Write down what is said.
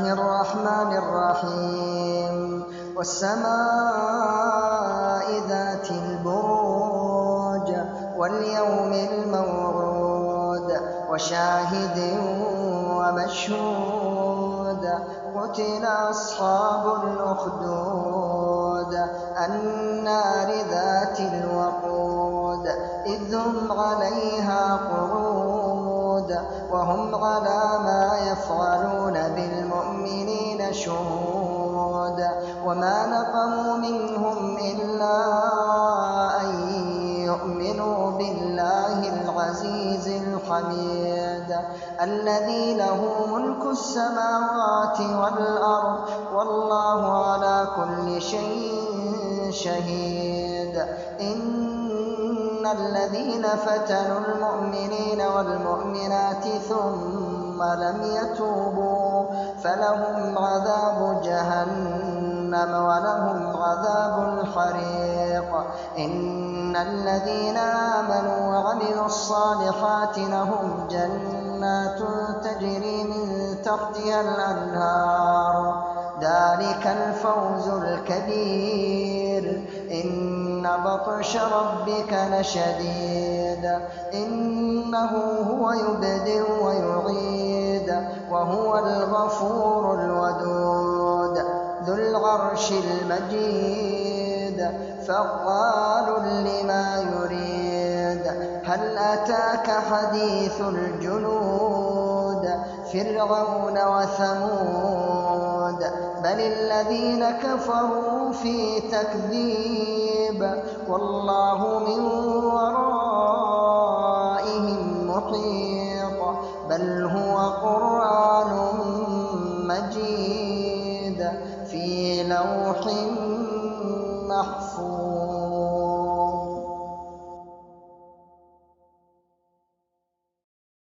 الله الرحمن الرحيم والسماء ذات البروج واليوم الموعود وشاهد ومشهود قتل أصحاب الأخدود النار ذات الوقود إذ هم عليها قعود وهم على ما يفعلون بالمؤمنين شهود وما نقموا منهم إلا أن يؤمنوا بالله العزيز الحميد الذي له ملك السماوات والأرض والله على كل شيء شهيد. إن الذين فتنوا المؤمنين والمؤمنات ثم لم يتوبوا فلهم عذاب جهنم ولهم عذاب الحريق. إن الذين آمنوا وعملوا الصالحات لهم جنات تجري من تحتها الأنهار ذلك الفوز الكبير. إن بطش ربك لشديد إنه هو يبدئ ويعيد وهو الغفور الودود ذو العرش المجيد فعال لما يريد. هل أتاك حديث الجنود فرعون وثمود بل الذين كفروا في تكذيب والله من ورائهم محيط بل هو قرآن مجيد في لوح محفوظ.